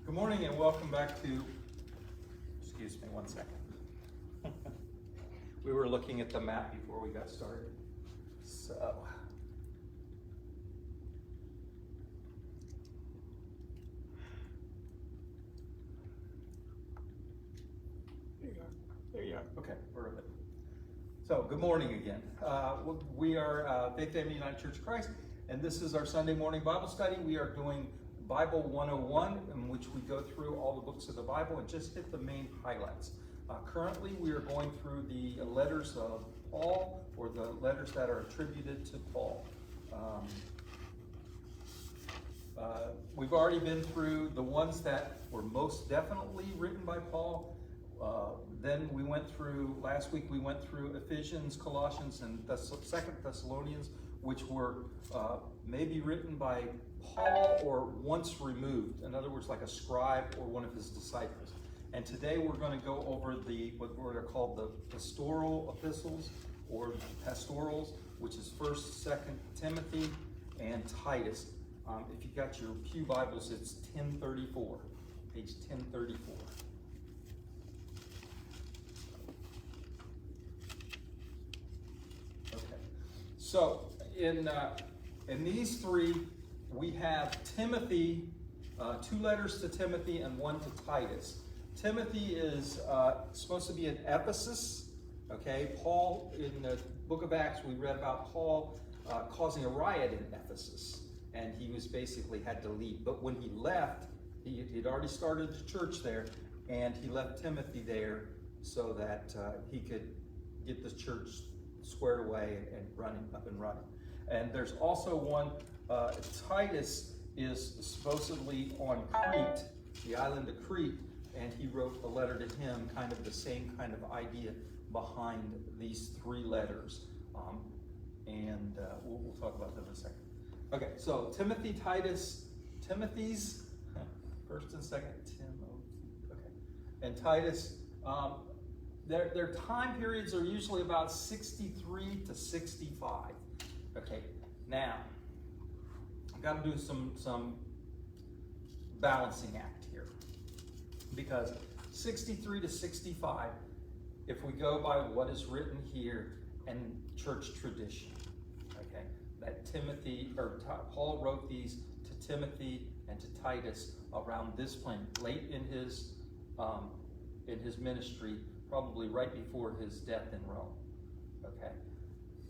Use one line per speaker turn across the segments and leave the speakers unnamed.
Good morning and welcome back to, excuse me one second. We were looking at the map before we got started. So, there you are. Okay, we're good. So, good morning again. We are Faith Family United Church of Christ, and this is our Sunday morning Bible study. We are doing Bible 101, in which we go through all the books of the Bible and just hit the main highlights. Currently, we are going through the letters of Paul, or the letters that are attributed to Paul. We've already been through the ones that were most definitely written by Paul. Then we went through, last week we went through Ephesians, Colossians, and 2 Thessalonians, which were maybe written by Paul or once removed. In other words, like a scribe or one of his disciples. And today we're going to go over what are called the pastoral epistles or pastorals, which is 1st, 2nd Timothy, and Titus. If you got your pew Bibles, it's 1034, page 1034. Okay, so in these three, we have Timothy, 2 letters to Timothy and 1 to Titus. Timothy is supposed to be in Ephesus. Okay, Paul, in the book of Acts, we read about Paul causing a riot in Ephesus, and he was basically had to leave. But when he left, he'd already started the church there, and he left Timothy there so that he could get the church squared away and up and running. And there's also one, Titus is supposedly on Crete, the island of Crete, and he wrote a letter to him, kind of the same kind of idea behind these 3 letters. We'll talk about them in a second. Okay, so Timothy, Titus, Timothy's, 1st and 2nd Timothy, okay, and Titus, their time periods are usually about 63 to 65. Okay, now, I've got to do some balancing act here. Because 63 to 65, if we go by what is written here and church tradition, okay, that Timothy, or Paul wrote these to Timothy and to Titus around this point, late in his ministry, probably right before his death in Rome. Okay,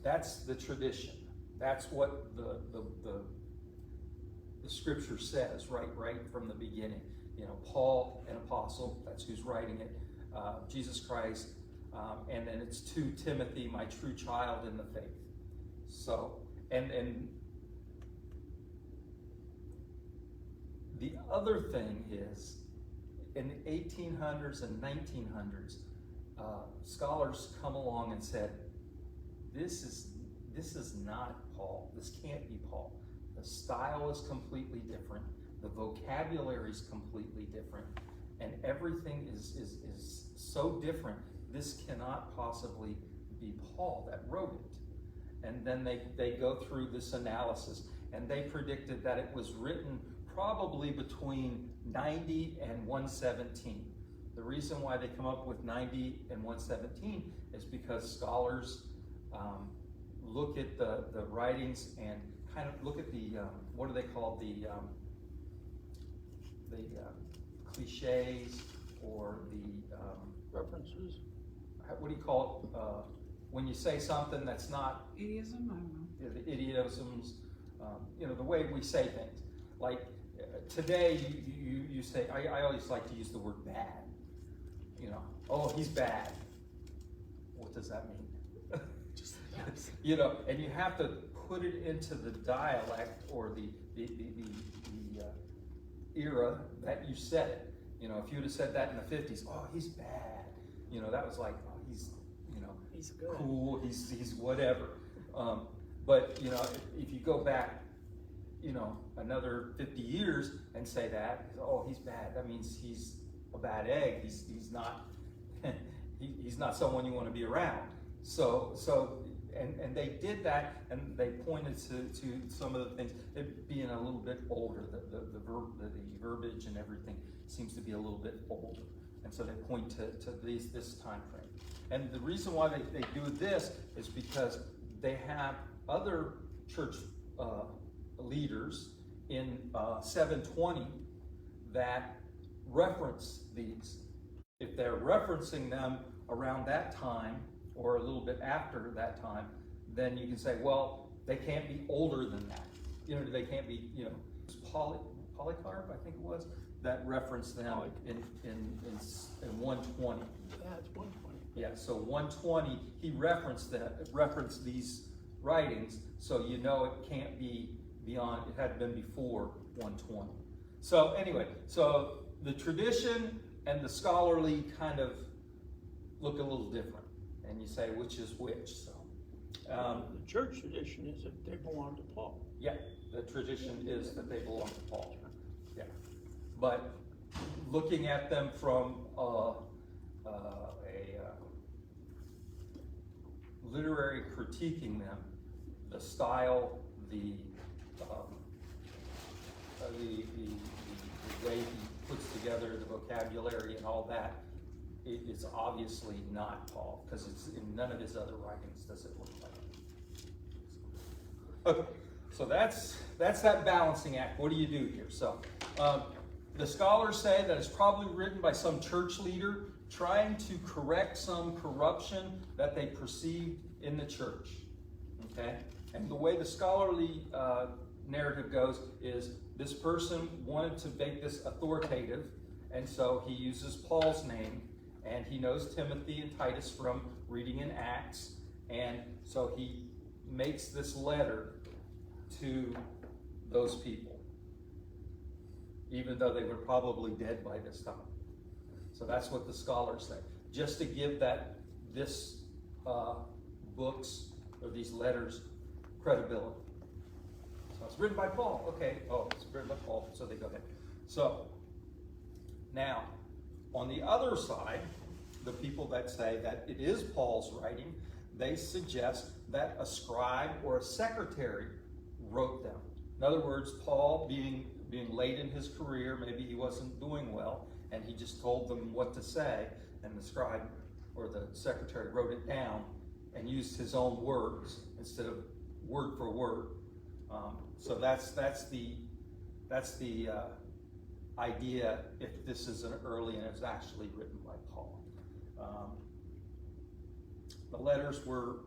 that's the tradition. That's what the scripture says right from the beginning. You know, Paul, an apostle, that's who's writing it, Jesus Christ, and then it's to Timothy, my true child in the faith. So, and the other thing is, in the 1800s and 1900s, scholars come along and said, this is not Paul. This can't be Paul. The style is completely different. The vocabulary is completely different. And everything is so different. This cannot possibly be Paul that wrote it. And then they go through this analysis, and they predicted that it was written probably between 90 and 117. The reason why they come up with 90 and 117 is because scholars look at the writings and kind of look at the, what do they call the cliches, or the
references.
What do you call it when you say something that's not
Idiom? I don't know.
the idioms, the way we say things. Like today, you say, I always like to use the word bad. Oh, he's bad. What does that mean?
Just yes.
And you have to put it into the dialect or the era that you said it. If you would have said that in the 50s, oh, he's bad. That was like, oh, he's
good.
Cool, he's whatever. But if you go back, another 50 years and say that, oh, he's bad, that means he's a bad egg. He's not he's not someone you want to be around. So and they did that, and they pointed to some of the things, it being a little bit older, the verbiage and everything seems to be a little bit older. And so they point to this time frame. And the reason why they do this is because they have other church leaders in 720 that reference these. If they're referencing them around that time or a little bit after that time, then you can say, well, they can't be older than that. You know, they can't be, you know, Polycarp, I think it was, that referenced them in 120.
Yeah, it's 120.
Yeah, so 120, he referenced these writings, so you know it can't be beyond, it had been before 120. So anyway, so the tradition and the scholarly kind of look a little different, and you say which is which. So
the church tradition is that they belong to Paul.
yeah, the tradition is that they belong to Paul. Yeah, but looking at them from literary critiquing them, the style, the way he puts together the vocabulary and all that, it's obviously not Paul, because it's in none of his other writings does it look like it. Okay, so that's that balancing act. What do you do here? So the scholars say that it's probably written by some church leader trying to correct some corruption that they perceived in the church. Okay, and the way the scholarly narrative goes is this person wanted to make this authoritative, and so he uses Paul's name, and he knows Timothy and Titus from reading in Acts, and so he makes this letter to those people, even though they were probably dead by this time. So that's what the scholars say, just to give this books or these letters credibility. So it's written by Paul. Okay, it's written by Paul, so they go ahead. So now, on the other side, the people that say that it is Paul's writing, they suggest that a scribe or a secretary wrote them. In other words, Paul being late in his career, maybe he wasn't doing well, and he just told them what to say, and the scribe or the secretary wrote it down and used his own words instead of word for word. So that's the idea, if this is an early and it's actually written by Paul. The letters were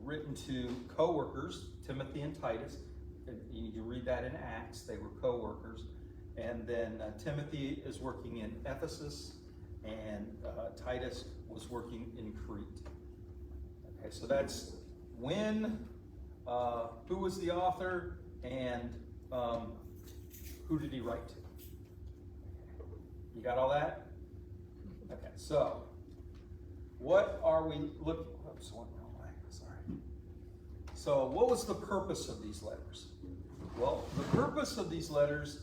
written to co-workers, Timothy and Titus. You read that in Acts, they were co-workers. And then Timothy is working in Ephesus, and Titus was working in Crete. Okay, so that's when, who was the author, and who did he write to? You got all that? Okay, so what are we looking? Oops, one wrong way. Sorry. So, what was the purpose of these letters? Well, the purpose of these letters,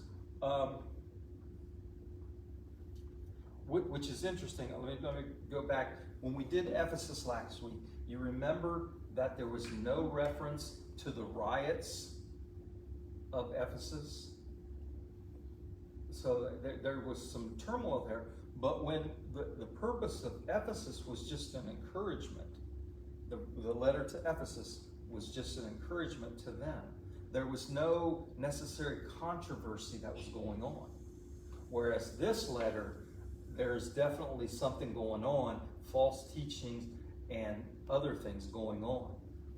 which is interesting. Let me go back. When we did Ephesus last week, you remember that there was no reference to the riots of Ephesus. So there was some turmoil there, but when the purpose of Ephesus was just an encouragement, the letter to Ephesus was just an encouragement to them. There was no necessary controversy that was going on. Whereas this letter, there's definitely something going on, false teachings and other things going on.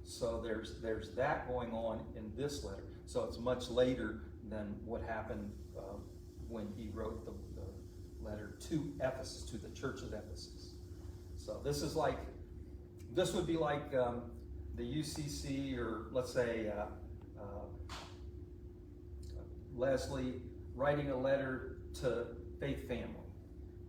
So there's that going on in this letter. So it's much later than what happened when he wrote the letter to Ephesus, to the church of Ephesus. So this would be like the UCC, or let's say Leslie writing a letter to Faith Family.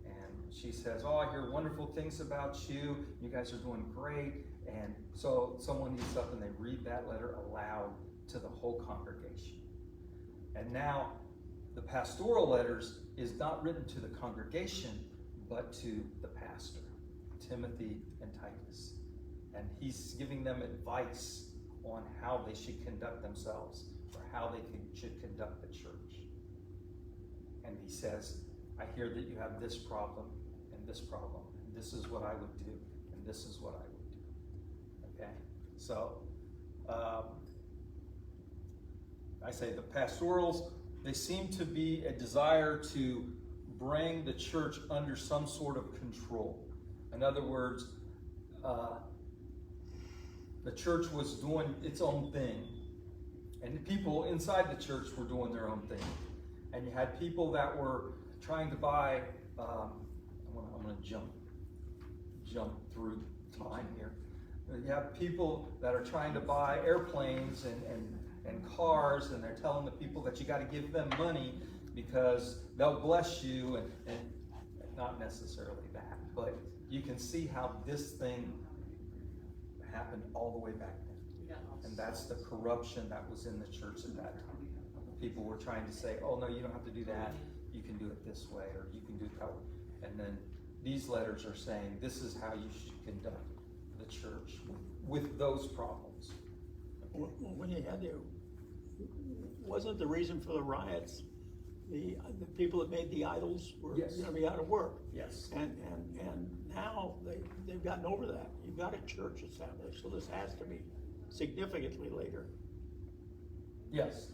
And she says, oh, I hear wonderful things about you. You guys are doing great. And so someone gets up and they read that letter aloud to the whole congregation. And now the pastoral letters is not written to the congregation, but to the pastor, Timothy and Titus. and he's giving them advice on how they should conduct themselves, or how they should conduct the church. And he says, I hear that you have this problem, and this problem, and this is what I would do, and this is what I would do. Okay? So, I say the pastorals, they seem to be a desire to bring the church under some sort of control. In other words, the church was doing its own thing, and the people inside the church were doing their own thing. And you had people that were trying to buy, I'm going to jump through time here. You have people that are trying to buy airplanes and cars, and they're telling the people that you got to give them money because they'll bless you, and not necessarily that, but you can see how this thing happened all the way back then. And that's the corruption that was in the church at that time. People were trying to say, oh no, you don't have to do that, you can do it this way, or you can do it that way. And then these letters are saying this is how you should conduct the church with those problems.
When you had wasn't the reason for the riots the people that made the idols were
Yes.
going to be out of work?
Yes.
And now they've gotten over that. You've got a church established, so this has to be significantly later.
Yes.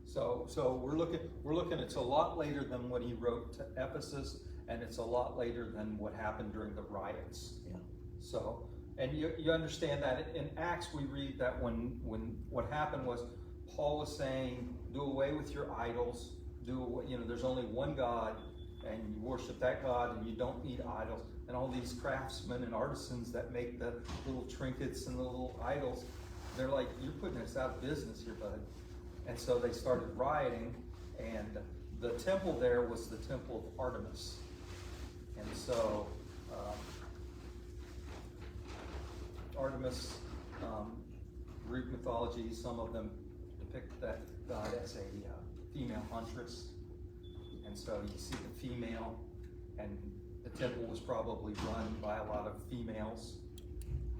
So we're looking. It's a lot later than what he wrote to Ephesus, and it's a lot later than what happened during the riots.
Yeah.
So, and you understand that in Acts we read that when what happened was Paul was saying, do away with your idols. There's only one God, and you worship that God, and you don't need idols. And all these craftsmen and artisans that make the little trinkets and the little idols, they're like, you're putting us out of business here, bud. And so they started rioting, and the temple there was the temple of Artemis. And so Artemis, Greek mythology, some of them depict that god as a female huntress. And so you see the female, and the temple was probably run by a lot of females.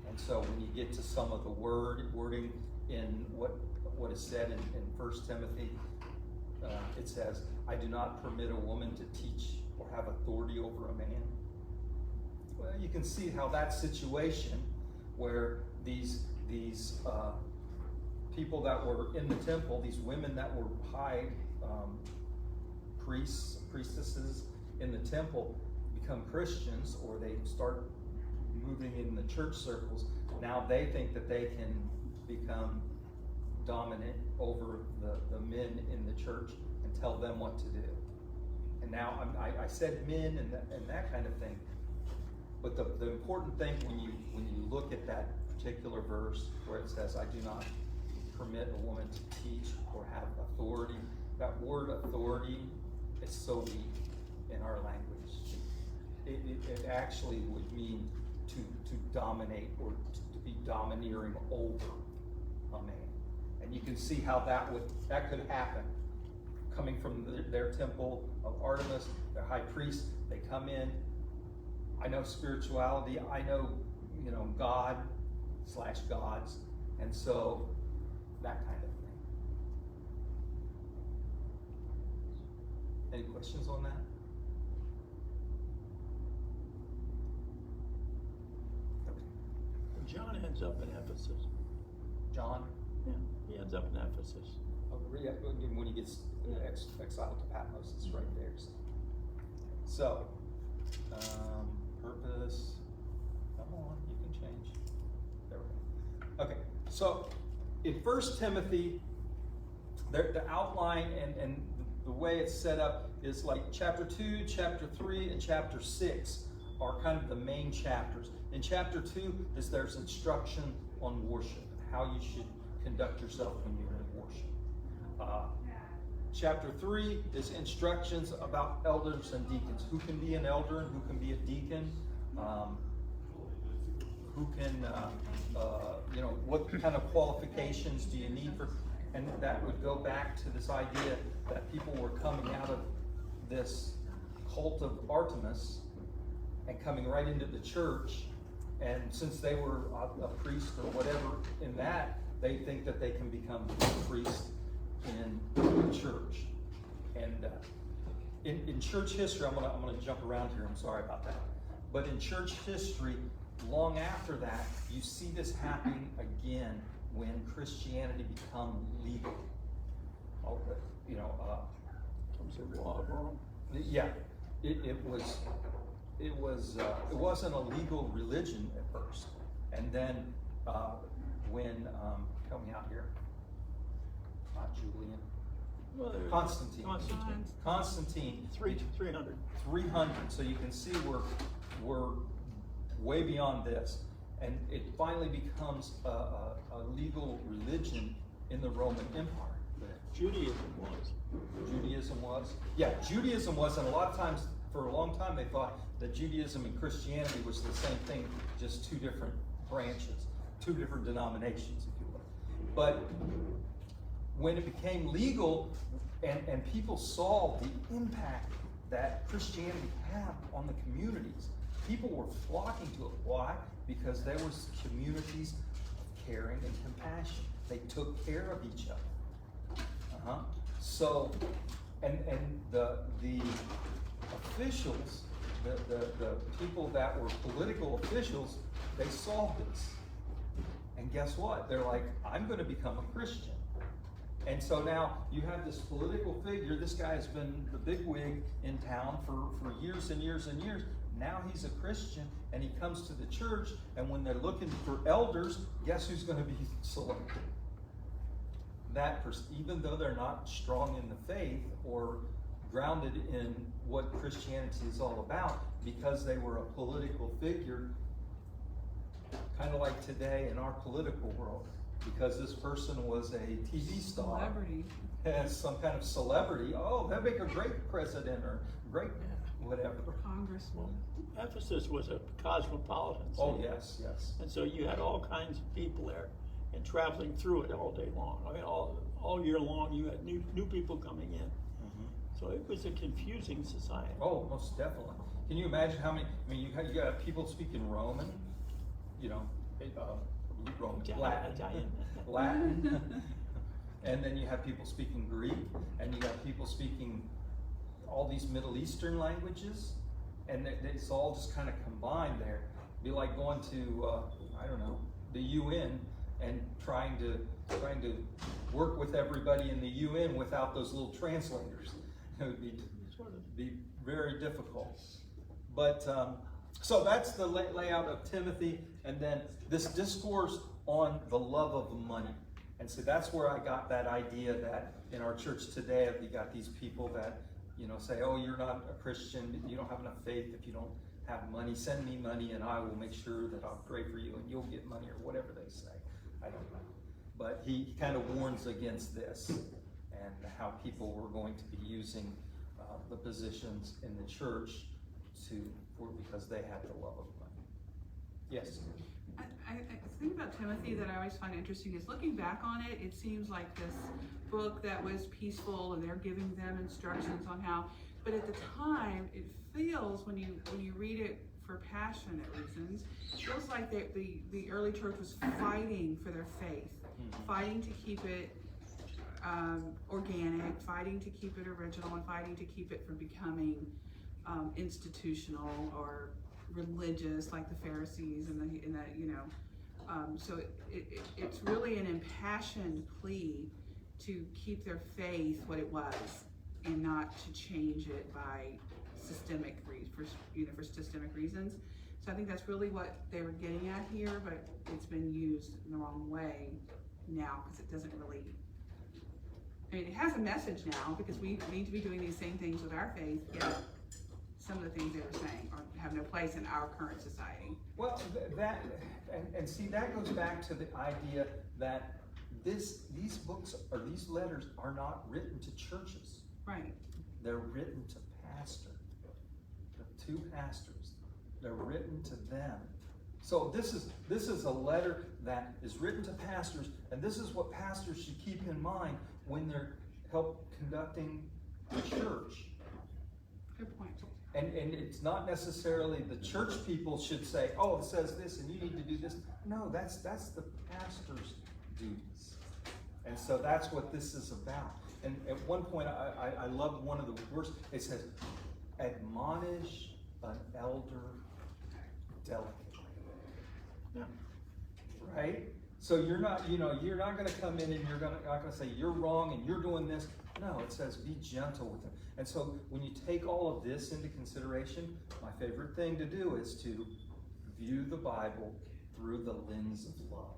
And so when you get to some of the wording in what is said in 1 Timothy, it says, I do not permit a woman to teach or have authority over a man. Well, you can see how that situation where these people that were in the temple, these women that were high priests, priestesses in the temple, become Christians, or they start moving in the church circles. Now they think that they can become dominant over the men in the church and tell them what to do. And now I said men and that kind of thing, but the important thing when you look at that particular verse where it says, I do not permit a woman to teach or have authority, that word authority is so weak in our language. It actually would mean to dominate, or to be domineering over a man. And you can see how that could happen. Coming from their temple of Artemis, their high priest, they come in. I know spirituality, I know, God / gods, and so that kind of thing. Any questions on that?
John ends up in Ephesus.
John?
Yeah, he ends up in Ephesus.
When he gets exiled to Patmos, it's right there. So, purpose. Come on, you can change. There we go. Okay, so in 1 Timothy, the outline and the way it's set up is like chapter 2, chapter 3, and chapter 6 are kind of the main chapters. In chapter 2 there's instruction on worship, how you should conduct yourself when you're in worship. Chapter 3 is instructions about elders and deacons. Who can be an elder and who can be a deacon? Who can, what kind of qualifications do you need for, and that would go back to this idea that people were coming out of this cult of Artemis and coming right into the church, And since they were a priest or whatever in that, they think that they can become a priest in the church. And in church history, I'm gonna jump around here, I'm sorry about that. But in church history, long after that, you see this happening again when Christianity become legal. Oh, you know,
Comes the law of Rome.
yeah, it wasn't a legal religion at first, and then when help me out here, not Julian,
Well,
Constantine.
Constantine. 300.
300. So you can see we're way beyond this, and it finally becomes a legal religion in the Roman Empire.
Judaism was.
Judaism was? Yeah, Judaism was, and a lot of times, for a long time, they thought that Judaism and Christianity was the same thing, just two different branches, two different denominations, if you will. But when it became legal, and people saw the impact that Christianity had on the communities, people were flocking to it. Why? Because there was communities of caring and compassion. They took care of each other. So, and the officials, the people that were political officials, they saw this. And guess what? They're like, I'm going to become a Christian. And so now you have this political figure. This guy has been the bigwig in town for years and years and years. Now he's a Christian, and he comes to the church, and when they're looking for elders, guess who's going to be selected? Even though they're not strong in the faith or grounded in what Christianity is all about, because they were a political figure, kind of like today in our political world, because this person was a TV star,
Celebrity.
has some kind of celebrity. Oh, that'd make a great president or great whatever.
Congressman.
Ephesus was a cosmopolitan city.
Oh yes, yes.
And so you had all kinds of people there and traveling through it all day long. I mean, all year long you had new people coming in. So it was a confusing society.
Oh, most definitely. Can you imagine how many? I mean, you got people speaking Roman, you know, Roman,
Italian.
Latin, and then you have people speaking Greek, and you got people speaking all these Middle Eastern languages, and it's all just kind of combined there. It'd be like going to I don't know, the UN and trying to work with everybody in the UN without those little translators. It would be very difficult. But so that's the layout of Timothy, and then this discourse on the love of money. And so that's where I got that idea that in our church today, you got these people that, you know, say, oh, you're not a Christian, you don't have enough faith if you don't have money. Send me money and I will make sure that I'll pray for you and you'll get money, or whatever they say. I don't know. But he kind of warns against this and how people were going to be using the positions in the church because they had the love of money. Yes?
The thing about Timothy that I always find interesting is looking back on it, it seems like this book that was peaceful and they're giving them instructions on how, but at the time it feels, when you read it for passionate reasons, it feels like the early church was fighting for their faith, fighting to keep it organic, fighting to keep it original, and fighting to keep it from becoming institutional or religious like the Pharisees and the you know. So it's really an impassioned plea to keep their faith what it was and not to change it by for systemic reasons. So I think that's really what they were getting at here, but it's been used in the wrong way now because it doesn't really. I mean, it has a message now because we need to be doing these same things with our faith, yet some of the things they were saying have no place in our current society.
Well, and see, that goes back to the idea that these books or these letters are not written to churches.
Right.
They're written to pastors. The two pastors. They're written to them. So this is a letter that is written to pastors, and this is what pastors should keep in mind when they're conducting the church.
Good point.
And it's not necessarily the church people should say, oh, it says this and you need to do this. No, that's the pastor's duties. And so that's what this is about. And at one point, I loved one of the words. It says, admonish an elder delicately.
Yeah.
Right? So you're not going to come in and you're not going to say you're wrong and you're doing this. No, it says be gentle with them. And so when you take all of this into consideration, my favorite thing to do is to view the Bible through the lens of love.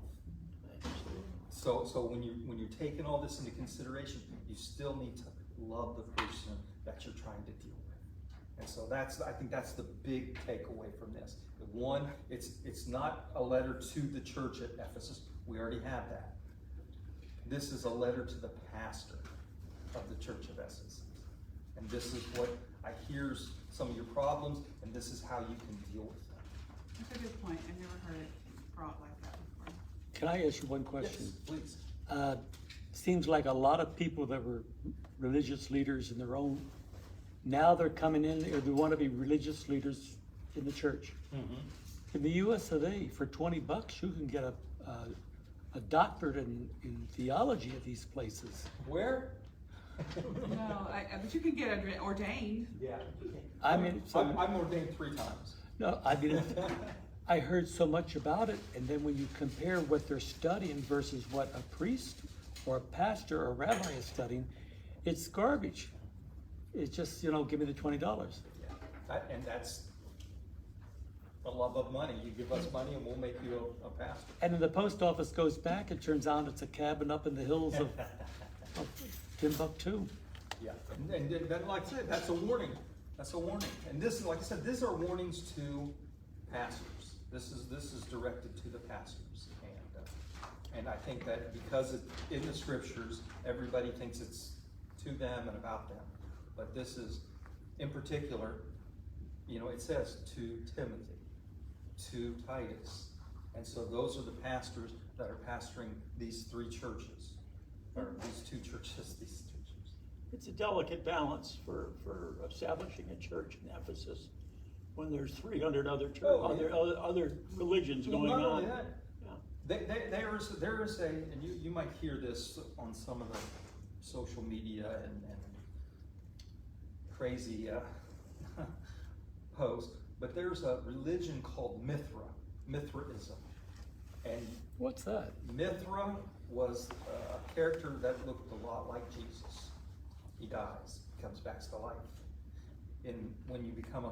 So when you're taking all this into consideration, you still need to love the person that you're trying to deal with. And so I think that's the big takeaway from this. One, it's not a letter to the church at Ephesus. We already have that. This is a letter to the pastor of the church of Ephesus. And this is what here's some of your problems, and this is how you can deal with them.
That's a good point. I've never heard it brought like that before.
Can I ask you one question?
Yes, please.
Seems like a lot of people that were religious leaders in their own, now they're coming in, or they want to be religious leaders in the church.
Mm-hmm.
In the US of A, for $20, you can get a doctorate in theology at these places.
Where?
No, but you can get ordained.
Yeah.
I mean, so,
I'm ordained 3 times.
no, I mean, I heard so much about it, and then when you compare what they're studying versus what a priest or a pastor or a rabbi is studying, it's garbage. It's just, give me the $20.
Yeah. And that's the love of money. You give us money and we'll make you a pastor.
And then the post office goes back, it turns out it's a cabin up in the hills of Timbuktu.
Yeah, and then, like I said, that's a warning. That's a warning. And this is, like I said, these are warnings to pastors. This is directed to the pastors. And I think that because it's in the scriptures, everybody thinks it's to them and about them. But this is, in particular, it says to Timothy, to Titus. And so those are the pastors that are pastoring these 3 churches. Or these 2 churches, these 2 churches.
It's a delicate balance for establishing a church in Ephesus when there's 300 other other religions going
not
on.
only that, there is a, and you might hear this on some of the social media and crazy posts, but there's a religion called Mithraism. And
What's that?
Mithra was a character that looked a lot like Jesus. He dies, comes back to life. When you become a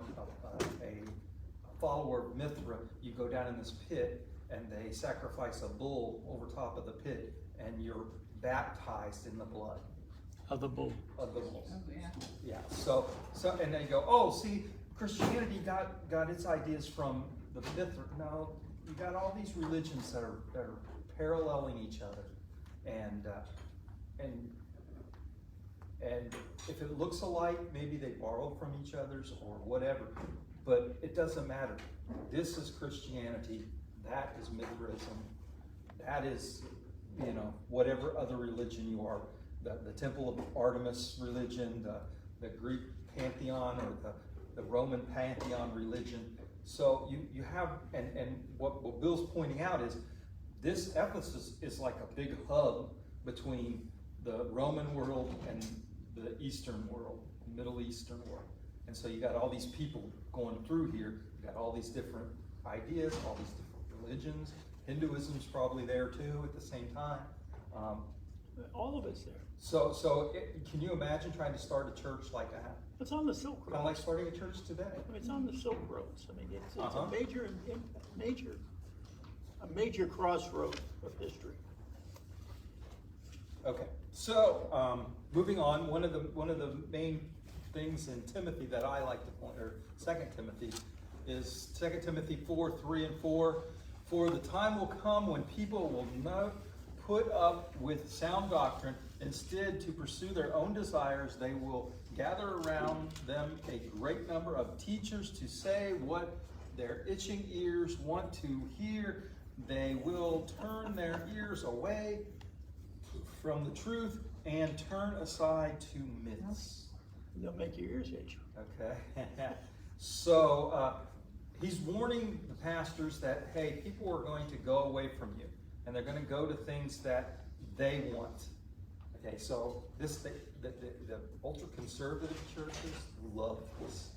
follower of Mithra, you go down in this pit and they sacrifice a bull over top of the pit, and you're baptized in the blood
Of the bull.
of the bull.
Oh, yeah.
Yeah. So and then you go, oh, see, Christianity got its ideas from the Mithra. No, you got all these religions that are paralleling each other, and if it looks alike, maybe they borrowed from each other's or whatever, but it doesn't matter. This is Christianity. That is Mithraism. That is, whatever other religion you are. The Temple of Artemis religion, the Greek pantheon, or the Roman pantheon religion. So you have, and what Bill's pointing out is, this Ephesus is like a big hub between the Roman world and the Eastern world, Middle Eastern world. And so you got all these people going through here. You got all these different ideas, all these different religions. Hinduism's probably there too at the same time.
All of it's there.
So can you imagine trying to start a church like that?
It's on the Silk Road.
Kind of like starting a church today.
It's on the Silk Roads. I mean, it's
Uh-huh.
a major crossroad of history.
Okay, so moving on, one of the main things in Timothy that I like to point, or 2 Timothy, is 2 Timothy 4:3-4. For the time will come when people will not put up with sound doctrine. Instead, to pursue their own desires, they will gather around them a great number of teachers to say what their itching ears want to hear. They will turn their ears away from the truth and turn aside to myths.
They'll make your ears itch.
Okay. So he's warning the pastors that, hey, people are going to go away from you, and they're going to go to things that they want. Okay, so the ultra-conservative churches love this.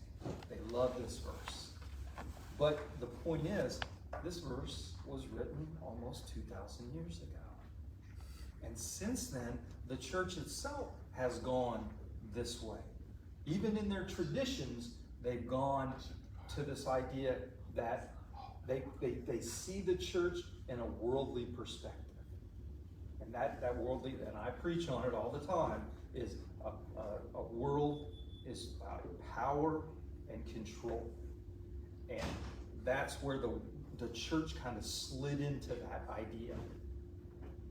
They love this verse. But the point is, this verse was written almost 2,000 years ago. And since then, the church itself has gone this way. Even in their traditions, they've gone to this idea that they see the church in a worldly perspective. And that worldly, and I preach on it all the time, is a world is about power and control. And that's where the church kind of slid into that idea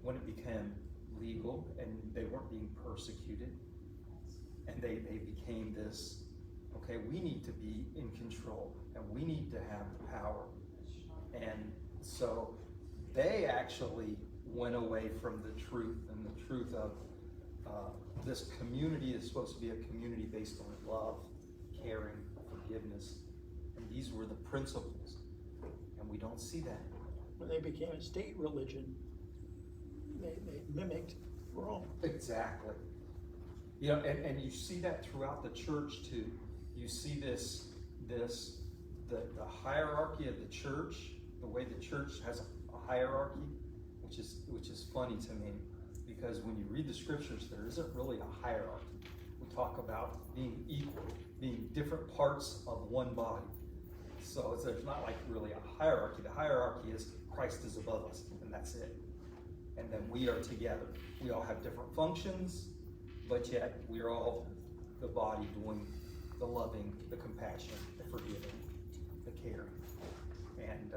when it became legal and they weren't being persecuted. And they became this, okay, we need to be in control and we need to have the power. And so they actually went away from the truth, and the truth of this community is supposed to be a community based on love, caring, forgiveness. And these were the principles. And we don't see that.
When they became a state religion, they mimicked Rome.
Exactly. You know, and you see that throughout the church too. You see the hierarchy of the church, the way the church has a hierarchy, which is funny to me, because when you read the scriptures, there isn't really a hierarchy. We talk about being equal, being different parts of one body. So there's not like really a hierarchy. The hierarchy is Christ is above us, and that's it. And then we are together. We all have different functions, but yet we're all the body doing the loving, the compassion, the forgiving, the caring. And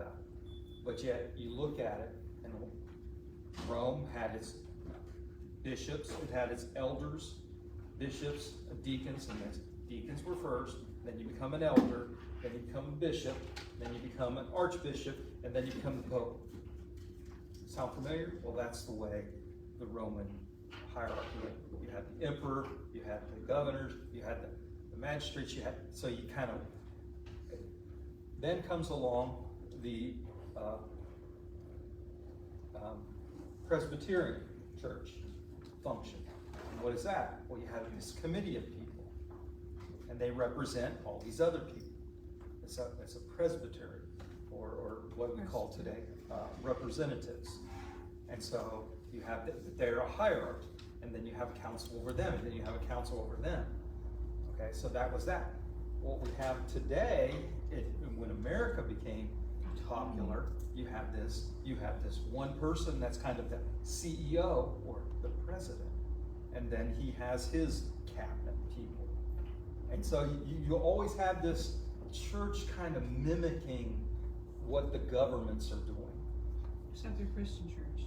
but yet you look at it, and Rome had its bishops, it had its elders, bishops, deacons, and the deacons were first, then you become an elder, then you become a bishop, then you become an archbishop, and then you become the pope. Sound familiar? Well, that's the way the Roman hierarchy went. You had the emperor, you had the governors, you had the magistrates, so you kind of, then comes along the Presbyterian church function. And what is that? Well, you have this committee of people, and they represent all these other people. It's a presbytery, or what we call today representatives. And so you have they're a hierarchy, and then you have a council over them, and then you have a council over them. Okay, so that was that. What we have today, when America became popular, you have this one person that's kind of the CEO or the president, and then he has his cabinet people. And so you always have this church kind of mimicking what the governments are doing.
Except they're Christian church,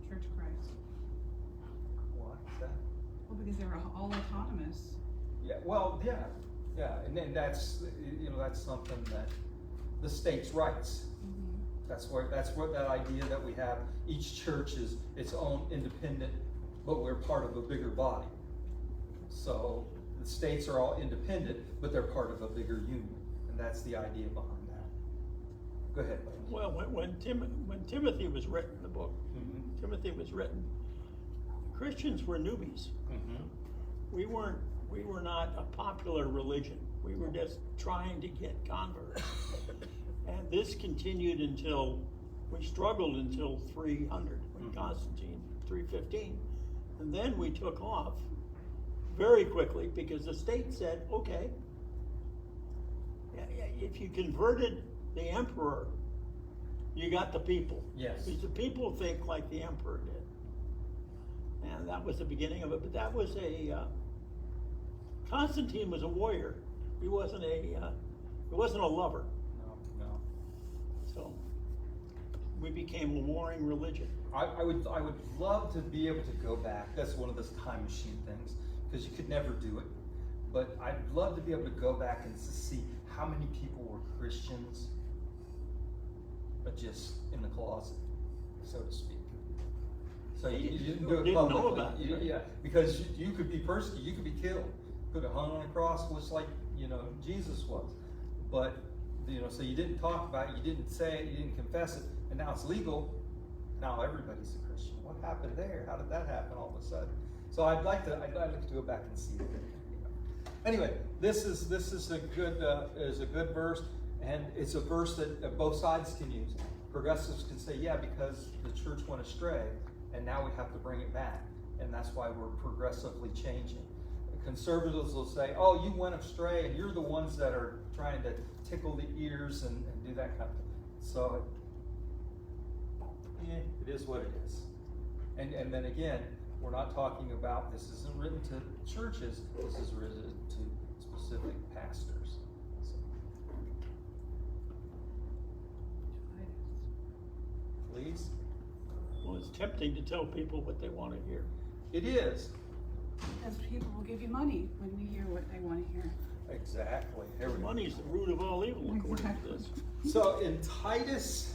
Church of Christ.
Why is that?
Well, because they were all autonomous.
Yeah, well, yeah, and then that's something that the states' rights.
Mm-hmm.
That's what that idea that we have. Each church is its own independent, but we're part of a bigger body. So the states are all independent, but they're part of a bigger union, and that's the idea behind that. Go ahead.
Well, when Timothy was written, the book,
Mm-hmm.
Timothy was written, Christians were newbies.
Mm-hmm.
We were not a popular religion. We were just trying to get converts. And this continued until, we struggled until 300, when Constantine, 315. And then we took off very quickly because the state said, okay, if you converted the emperor, you got the people.
Yes.
Because the people think like the emperor did. And that was the beginning of it. But that was Constantine was a warrior. He wasn't a lover.
No.
So we became a warring religion.
I would love to be able to go back. That's one of those time machine things, because you could never do it. But I'd love to be able to go back and to see how many people were Christians, but just in the closet, so to speak. So you didn't do it
Didn't know
publicly.
about it.
Yeah, because you could be persecuted, you could be killed, could have hung on a cross, just like Jesus was. but, so you didn't talk about it, you didn't say it, you didn't confess it, and now it's legal. Now everybody's a Christian. What happened there? How did that happen all of a sudden? So I'd like to go back and see it. Anyway, this is a good verse, and it's a verse that both sides can use. Progressives can say, yeah, because the church went astray, and now we have to bring it back, and that's why we're progressively changing. Conservatives will say, oh, you went astray, and you're the ones that are trying to tickle the ears and do that kind of thing. So, yeah, it is what it is. And then again, we're not talking about, this isn't written to churches, this is written to specific pastors. So. Please?
Well, it's tempting to tell people what they want to hear.
It is.
Because people will give you money when you hear what they want to hear.
Exactly.
Money's the root of all evil, according to this.
So in Titus,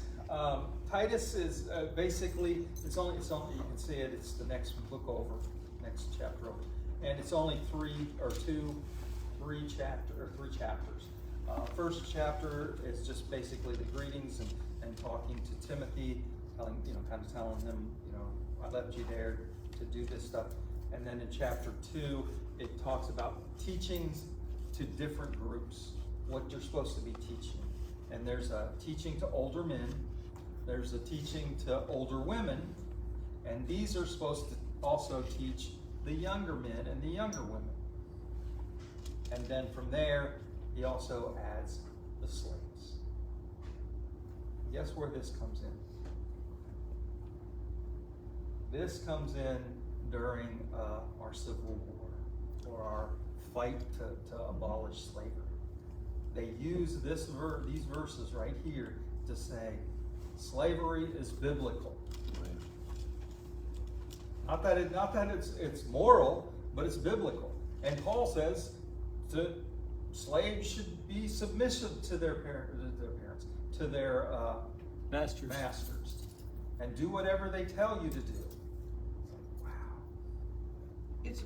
Titus is basically, it's only, you can see it, it's the next book over, next chapter over. And it's only three chapters. First chapter is just basically the greetings and talking to Timothy, telling him, I left you there to do this stuff. And then in chapter 2, it talks about teachings to different groups, what you're supposed to be teaching. And there's a teaching to older men, there's a teaching to older women, and these are supposed to also teach the younger men and the younger women. And then from there, he also adds the slaves. Guess where this comes in? This comes in during our Civil War, or our fight to abolish slavery. They use these verses right here to say slavery is biblical. Not that it's moral, but it's biblical. And Paul says slaves should be submissive to their parents, to their masters, and do whatever they tell you to do.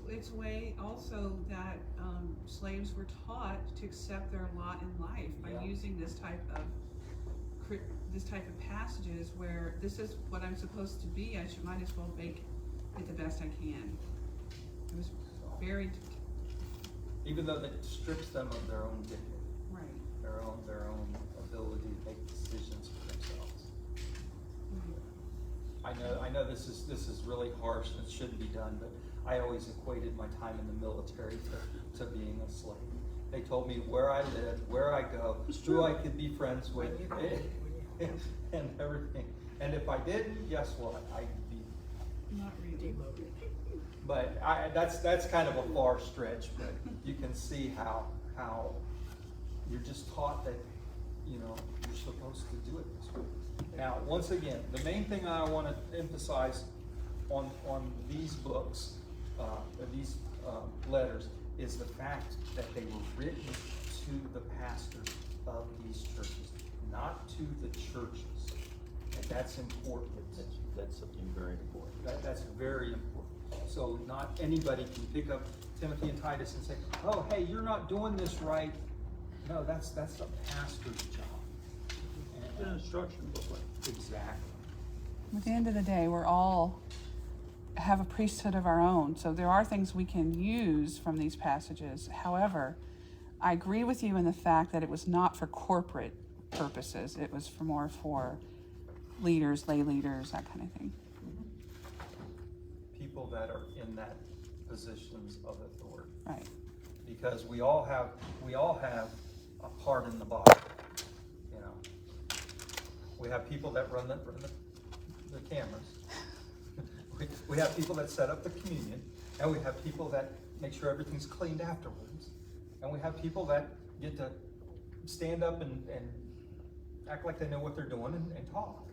It's a way also that slaves were taught to accept their lot in life by using this type of passages where this is what I'm supposed to be. I might as well make it the best I can. It was very,
even though that strips them of their own dignity,
right,
their own ability to make decisions for themselves. I know this is really harsh and it shouldn't be done, but I always equated my time in the military to being a slave. They told me where I lived, where I go, who I could be friends with, and everything. And if I didn't, guess what? I'd be
not really.
But that's kind of a far stretch. But you can see how you're just taught that you're supposed to do it this way. Now, once again, the main thing I want to emphasize on these books, these letters, is the fact that they were written to the pastors of these churches, not to the churches. And that's important.
That's something very important.
That's very important. So not anybody can pick up Timothy and Titus and say, oh, hey, you're not doing this right. No, that's the pastor's job.
It's an instruction booklet.
Exactly.
At the end of the day, we're all have a priesthood of our own. So there are things we can use from these passages. However, I agree with you in the fact that it was not for corporate purposes. It was more for leaders, lay leaders, that kind of thing.
People that are in that positions of authority.
Right.
Because we all have a part in the body. We have people that run the cameras. We have people that set up the communion, and we have people that make sure everything's cleaned afterwards, and we have people that get to stand up and act like they know what they're doing and talk.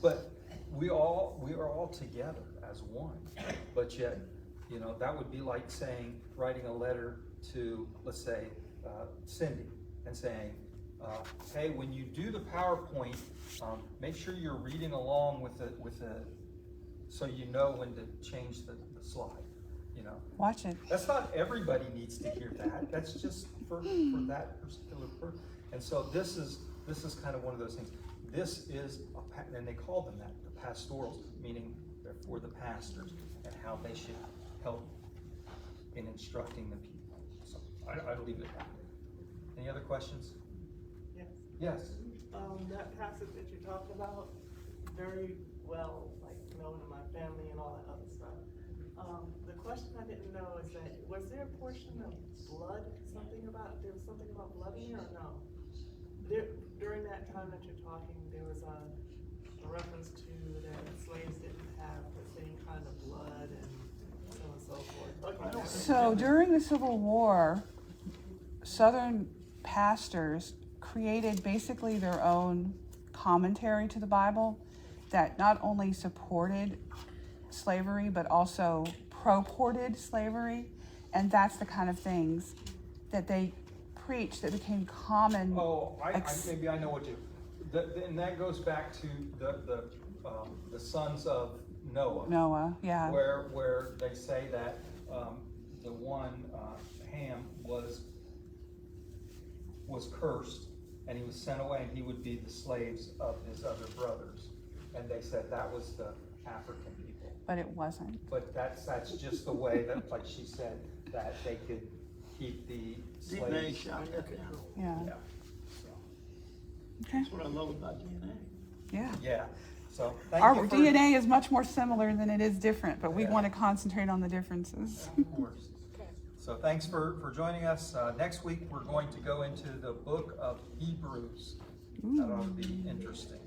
But we are all together as one. But yet, that would be like writing a letter to, let's say, Cindy, and saying, hey, when you do the PowerPoint, make sure you're reading along with the so you know when to change the slide. you know.
Watch it.
That's not everybody needs to hear that. That's just for that particular person. And so this is kind of one of those things. This is and they call them that, the pastorals, meaning they're for the pastors and how they should help in instructing the people. So I'll leave it at that. Any other questions?
Yes.
Yes.
That passage that you talked about, very well, like, known in my family and all that other stuff. The question I didn't know is that, was there a portion of blood, there was something about blood in here or no? During that time that you're talking, there was a reference to that slaves didn't have the same kind of blood and so on and so forth. Okay.
So during the Civil War, Southern pastors created basically their own commentary to the Bible that not only supported slavery but also purported slavery, and that's the kind of things that they preached that became common.
Oh, maybe I know what you. And that goes back to the sons of Noah.
Noah, yeah.
Where they say that the one Ham was cursed, and he was sent away, and he would be the slaves of his other brothers. And they said that was the African people.
But it wasn't.
But that's just the way that, like she said, that they could keep the slaves.
shot that down.
Yeah.
Yeah.
Okay.
That's what I love about DNA.
Yeah.
Yeah. So thank
Our
you for,
DNA is much more similar than it is different, but we
Yeah.
want to concentrate on the differences.
Of course. So thanks for joining us. Next week, we're going to go into the book of Hebrews. That ought to be interesting.